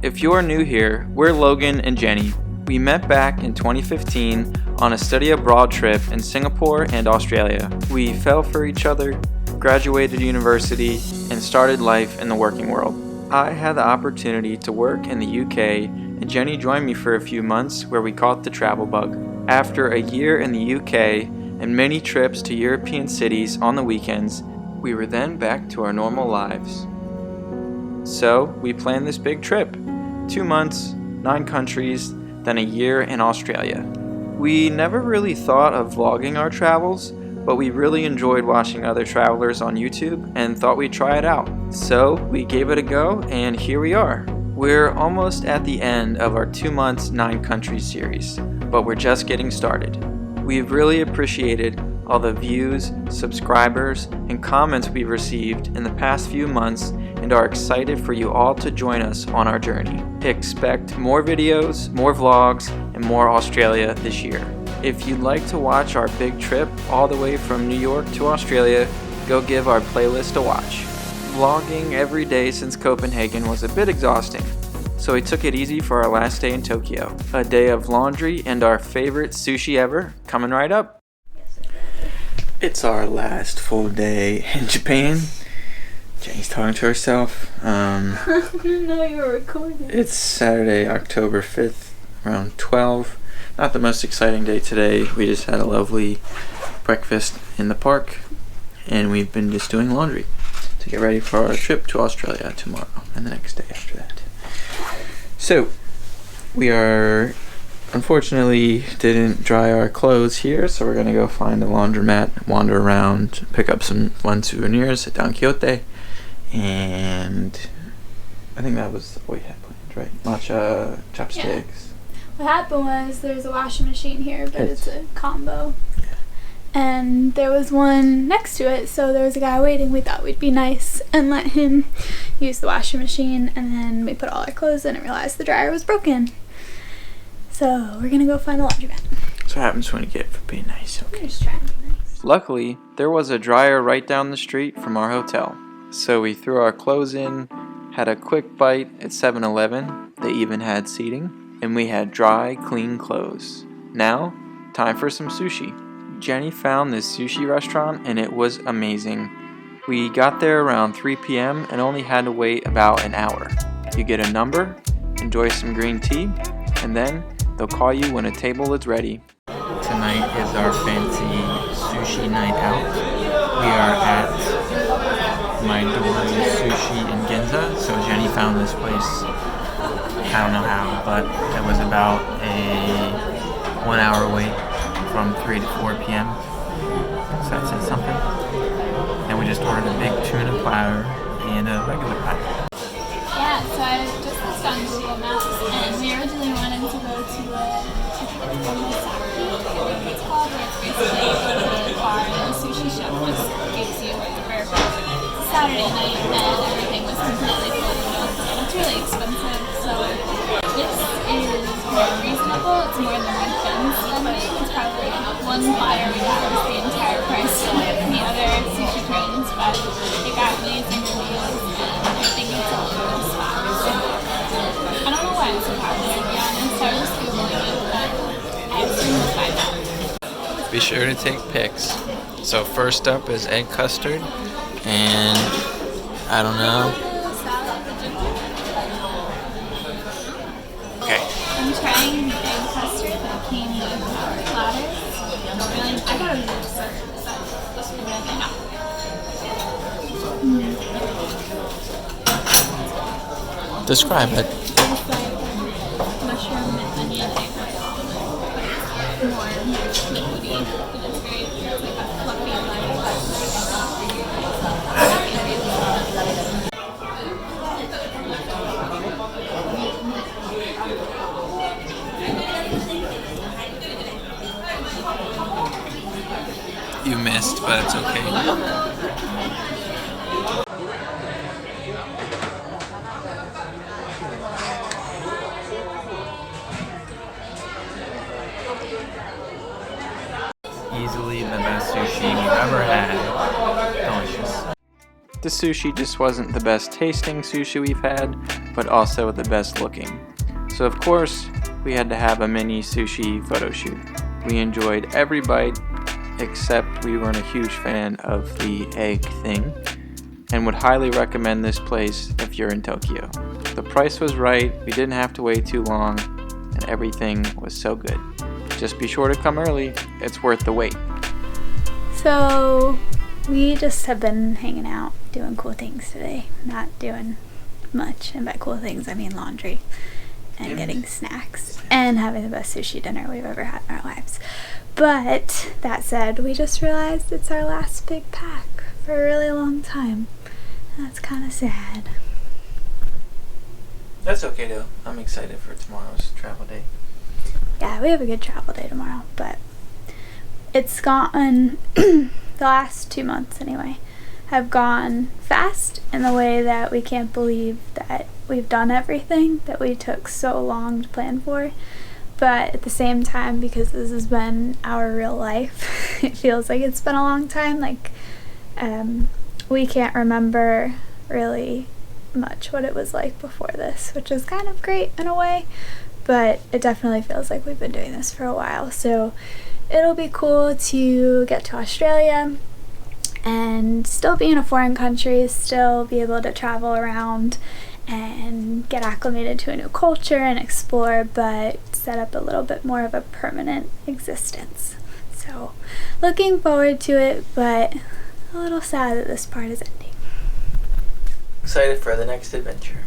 If you're new here, we're Logan and Jenny. We met back in 2015 on a study abroad trip in Singapore and Australia. We fell for each other, graduated university, and started life in the working world. I had the opportunity to work in the UK, and Jenny joined me for a few months where we caught the travel bug. After a year in the UK and many trips to European cities on the weekends, we were then back to our normal lives. So we planned this big trip. 2 months, 9 countries, then a year in Australia. We never really thought of vlogging our travels, but we really enjoyed watching other travelers on YouTube and thought we'd try it out. So we gave it a go, and here we are. We're almost at the end of our 2 months, 9 countries series, but we're just getting started. We've really appreciated all the views, subscribers, and comments we've received in the past few months and are excited for you all to join us on our journey. Expect more videos, more vlogs, and more Australia this year. If you'd like to watch our big trip all the way from New York to Australia, go give our playlist a watch. Vlogging every day since Copenhagen was a bit exhausting, so we took it easy for our last day in Tokyo. A day of laundry and our favorite sushi ever coming right up. It's our last full day in Japan. Jenny's talking to herself. I didn't know you were recording. It's Saturday, October 5th, around 12. Not the most exciting day today. We just had a lovely breakfast in the park, and we've been just doing laundry to get ready for our trip to Australia tomorrow and the next day after that. So, we are unfortunately didn't dry our clothes here, so we're gonna go find a laundromat, wander around, pick up some fun souvenirs at Don Quixote, and I think that was what we had planned, right? Matcha chopsticks. Yeah. What happened was there's a washing machine here, but it's a combo. Yeah. And there was one next to it, so there was a guy waiting. We thought we'd be nice and let him use the washing machine, and then we put all our clothes in and realized the dryer was broken. So we're gonna go find a laundromat. That's what happens when you get for being nice, okay? We're just trying to be nice. Luckily, there was a dryer right down the street from our hotel. So we threw our clothes in, had a quick bite at 7-Eleven. They even had seating. And we had dry, clean clothes. Now, time for some sushi. Jenny found this sushi restaurant and it was amazing. We got there around 3 p.m. and only had to wait about an hour. You get a number, enjoy some green tea, and then they'll call you when a table is ready. Tonight is our fancy sushi night out. We are at Midori Sushi in Ginza. So Jenny found this place, I don't know how, but it was about a 1 hour wait from 3 to 4 p.m. So that says something. And we just ordered a big tuna platter and a regular platter. Yeah, so I just looked on Google Maps, and we originally wanted to go to it's called, where it's basically you go to the bar and the sushi chef just gives you the burger. It's Saturday night, and everything was completely full. It's really expensive, so this is more reasonable. It's more than we've been spending. It's probably one platter we got was the entire price of the other sushi trains, but it got amazing reviews, and I think it's all in the spot. So I don't know why it's so popular, to be honest. I was just Googling it, but I assume we'll find out. Be sure to take pics. So first up is egg custard, and I don't know. Okay. I'm trying the egg custard that came with platters. Really, I thought it was absurd, but this was really good. Describe it. It's like mushroom and onion egg warm, liquidy, but it's very, it's like a fluffy You missed, but it's okay. The sushi just wasn't the best tasting sushi we've had, but also the best looking. So of course, we had to have a mini sushi photo shoot. We enjoyed every bite, except we weren't a huge fan of the egg thing, and would highly recommend this place if you're in Tokyo. The price was right, we didn't have to wait too long, and everything was so good. Just be sure to come early, it's worth the wait. So we just have been hanging out, doing cool things today. Not doing much, and by cool things I mean laundry and getting snacks and having the best sushi dinner we've ever had in our lives. But that said, we just realized it's our last big pack for a really long time. And that's kind of sad. That's okay though, I'm excited for tomorrow's travel day. Yeah, we have a good travel day tomorrow, but it's gone, the last 2 months anyway, have gone fast in the way that we can't believe that we've done everything that we took so long to plan for. But at the same time, because this has been our real life, it feels like it's been a long time. Like, we can't remember really much what it was like before this, which is kind of great in a way, but it definitely feels like we've been doing this for a while. So it'll be cool to get to Australia and still be in a foreign country, still be able to travel around and get acclimated to a new culture and explore, but set up a little bit more of a permanent existence. So looking forward to it, but a little sad that this part is ending. Excited for the next adventure.